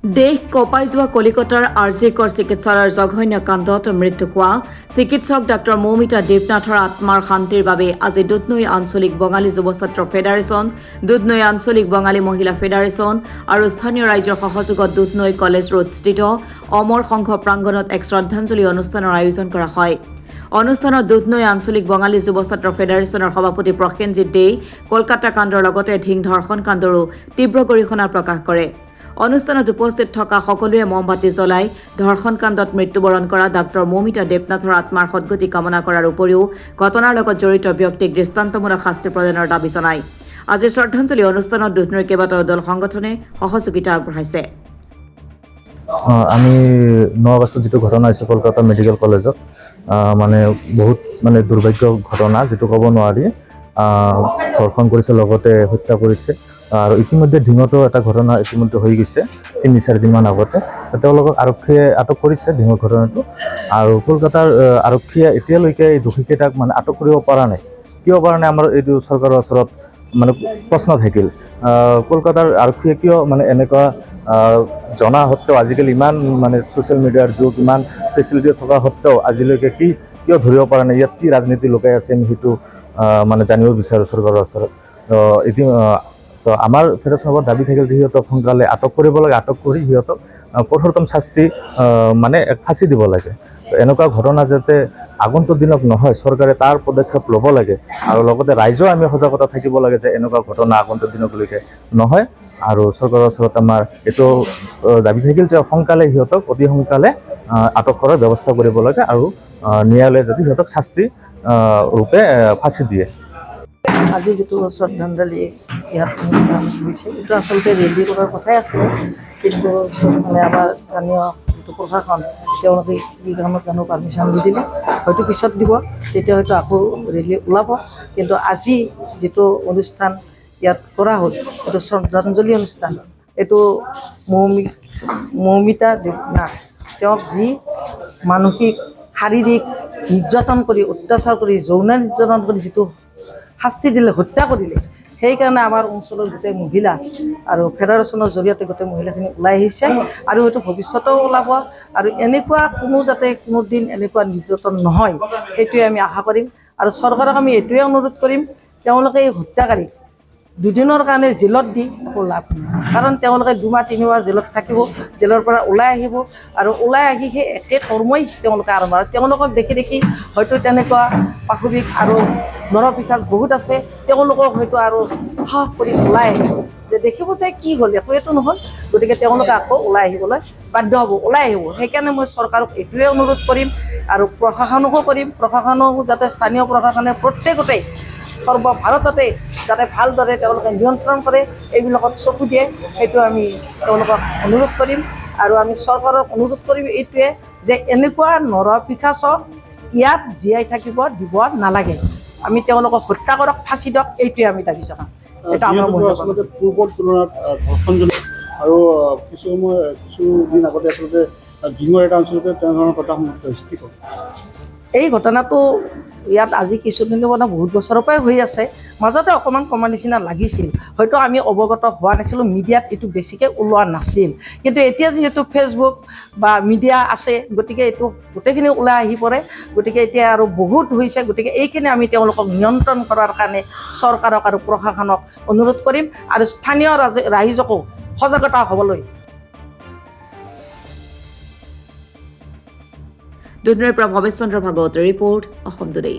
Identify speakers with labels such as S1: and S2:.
S1: দেশ কঁপাই যোৱা কলিকতাৰ আৰজিকৰ চিকিৎসালয়ৰ জঘন্য কাণ্ডত মৃত্যু হোৱা চিকিৎসক ডাঃ মৌমিতা দেৱনাথৰ আত্মাৰ শান্তিৰ বাবে আজি দুধনৈ আঞ্চলিক বঙালী যুৱ ছাত্ৰ ফেডাৰেচন, দুধনৈ আঞ্চলিক বঙালী মহিলা ফেডাৰেচন আৰু স্থানীয় ৰাইজৰ সহযোগত দুধনৈ কলেজ ৰোডস্থিত অমৰ সংঘ প্ৰাংগণত এক শ্ৰদ্ধাঞ্জলি অনুষ্ঠানৰ আয়োজন কৰা হয়। অনুষ্ঠানত দুধনৈ আঞ্চলিক বঙালী যুৱ ছাত্ৰ ফেডাৰেচনৰ সভাপতি প্ৰসেনজিৎ দে কলকাতা কাণ্ডৰ লগতে ধিং ধৰ্ষণ কাণ্ডৰো তীব্ৰ গৰিহণা প্ৰকাশ কৰে। অনুষ্ঠানত উপস্থিত থকা সকলোৱে মমবাতি জ্বলাই ধৰ্ষণ কাণ্ডত মৃত্যুবৰণ কৰা ডাঃ মৌমিতা দেৱনাথৰ আত্মাৰ সদ্গতি কামনা কৰাৰ উপৰিও ঘটনাৰ লগত জড়িত ব্যক্তিক দৃষ্টান্তমূলক শাস্তি প্ৰদানৰ দাবী জনায়। আজি শ্ৰদ্ধাঞ্জলি অনুষ্ঠানত দুধনৈৰ কেইবাটাও দল সংগঠনে সহযোগিতা আগবঢ়াইছে।
S2: আমি 9 আগষ্টত যেটো ঘটনা হৈছে কলকাতা মেডিকেল কলেজত মানে বহুত মানে দুৰ্ভাগ্য ঘটনা যেটো ক'ব নোৱাৰি। ধৰ্ষণ কৰিছে লগতে হত্যা কৰিছে আৰু ইতিমধ্যে ঢিঙতো এটা ঘটনা ইতিমধ্যে হৈ গৈছে 3-4 দিনমান আগতে। তেওঁলোকক আৰক্ষীয়ে আটক কৰিছে ঢিঙৰ ঘটনাটো আৰু কলকাতাৰ আৰক্ষীয়ে এতিয়ালৈকে এই দোষীকেইটাক মানে আটক কৰিব পৰা নাই। কিয় পৰা নাই আমাৰ এইটো চৰকাৰৰ ওচৰত মানে প্ৰশ্ন থাকিল। কলকাতাৰ আৰক্ষীয়ে কিয় মানে এনেকুৱা জনা সত্ত্বেও আজিকালি ইমান মানে ছ'চিয়েল মিডিয়াৰ যুগ, ইমান ফেচিলিটি থকা সত্ত্বেও আজিলৈকে কিয় ধৰিব পৰা নাই, ইয়াত কি ৰাজনীতি লুকাই আছে আমি সেইটো মানে জানিব বিচাৰোঁ চৰকাৰৰ ওচৰত। তো আমাৰ ফেডাৰেশ্যনৰ দাবী থাকিল যে সিহঁতক সোনকালে আটক কৰিব লাগে, আটক কৰি সিহঁতক কঠোৰতম শাস্তি মানে ফাঁচি দিব লাগে। এনেকুৱা ঘটনা যাতে আগন্তুক দিনত নহয় চৰকাৰে তাৰ পদক্ষেপ ল'ব লাগে আৰু লগতে ৰাইজেও আমি সজাগতা থাকিব লাগে যে এনেকুৱা ঘটনা আগন্তুক দিনলৈকে নহয়। আৰু চৰকাৰৰ ওচৰত আমাৰ এইটো দাবী থাকিল যে সোনকালে সিহঁতক অতি সোনকালে আটক কৰাৰ ব্যৱস্থা কৰিব লাগে আৰু ন্যায়ালয়ে যদি সিহঁতক শাস্তি ৰূপে ফাঁচি দিয়ে।
S3: আজি যেটো শ্ৰদ্ধাঞ্জলি ইয়াত অনুষ্ঠান হৈছে এইটো আচলতে ৰেলী কৰাৰ কথাই আছিলে, কিন্তু মানে আমাৰ স্থানীয় যিটো প্ৰশাসন তেওঁলোকে কি কাৰণত জানো পাৰ্মিশ্যন নিদিলে, হয়তো পিছত দিব, তেতিয়া হয়তো আকৌ ৰেলী ওলাব। কিন্তু আজি যিটো অনুষ্ঠান ইয়াত কৰা হ'ল এইটো শ্ৰদ্ধাঞ্জলি অনুষ্ঠান। এইটো মৌমিতা দেৱনাথ তেওঁক যি মানসিক শাৰীৰিক নিৰ্যাতন কৰি অত্যাচাৰ কৰি যৌন নিৰ্যাতন কৰি যিটো শাস্তি দিলে, হত্যা কৰিলে, সেইকাৰণে আমাৰ অঞ্চলৰ গোটেই মহিলা আৰু ফেডাৰেশ্যনৰ জৰিয়তে গোটেই মহিলাখিনি ওলাই আহিছে আৰু হয়তো ভৱিষ্যতেও ওলাব আৰু এনেকুৱা যাতে কোনো দিন এনেকুৱা নিৰ্যাতন নহয় সেইটোৱে আমি আশা কৰিম। আৰু চৰকাৰক আমি এইটোৱে অনুৰোধ কৰিম, তেওঁলোকে এই হত্যাকাৰীক 2 দিনৰ কাৰণে জেলত দি একো লাভ নাই, কাৰণ তেওঁলোকে 2-3 মাহ জেলত থাকিব, জেলৰ পৰা ওলাই আহিব আৰু ওলাই আহি সেই একে কৰ্মই তেওঁলোকে আৰম্ভ কৰে। তেওঁলোকক দেখি হয়তো তেনেকুৱা পাশৱিক আৰু নৰপিশাচ বহুত আছে, তেওঁলোকক হয়তো আৰু সাহস কৰি ওলাই আহিব যে দেখিব যে কি হ'ল, একোৱেতো নহ'ল, গতিকে তেওঁলোকে আকৌ ওলাই আহিবলৈ বাধ্য হ'ব, ওলাই আহিব। সেইকাৰণে মই চৰকাৰক এইটোৱে অনুৰোধ কৰিম আৰু প্ৰশাসনকো কৰিম, প্ৰশাসনকো যাতে স্থানীয় প্ৰশাসনে প্ৰত্যেকতে সৰ্বভাৰততে যাতে ভালদৰে তেওঁলোকে নিয়ন্ত্ৰণ কৰে, এইবিলাকত চকু দিয়ে, সেইটো আমি তেওঁলোকক অনুৰোধ কৰিম। আৰু আমি চৰকাৰক অনুৰোধ কৰিম এইটোৱে যে এনেকুৱা নৰপিশাচক ইয়াত জীয়াই থাকিব দিব নালাগে, আমি তেওঁলোকক হত্যা কৰক, ফাঁচি দিয়ক, এইটোৱে আমি দাবী জনাম। এটা আমাৰ
S4: আচলতে পূৰ্বৰ তুলনাত ধৰ্ষণজনক আৰু কিছুদিন আগতে আচলতে ঢিঙৰ এটা অঞ্চলতে তেনেধৰণৰ ঘটনা সংঘটিত হৈছে, কি ক'ব?
S3: এই ঘটনাটো ইয়াত আজি কিছুদিনৰ পৰা বহুত বছৰৰ পৰাই হৈ আছে, মাজতে অকণমান কমা নিচিনা লাগিছিল, হয়তো আমি অৱগত হোৱা নাছিলোঁ, মিডিয়াত এইটো বেছিকৈ ওলোৱা নাছিল। কিন্তু এতিয়া যিহেতু ফেচবুক বা মিডিয়া আছে, গতিকে এইটো গোটেইখিনি ওলাই আহি পৰে, গতিকে এতিয়া আৰু বহুত হৈছে। গতিকে এইখিনি আমি তেওঁলোকক নিয়ন্ত্ৰণ কৰাৰ কাৰণে চৰকাৰক আৰু প্ৰশাসনক অনুৰোধ কৰিম আৰু স্থানীয় ৰাইজকো সজাগতা হ'বলৈ।
S1: দুধনৈৰ পৰা ভৱেশ চন্দ্ৰ ভাগৱতৰ ৰিপৰ্ট, অসম টুডে।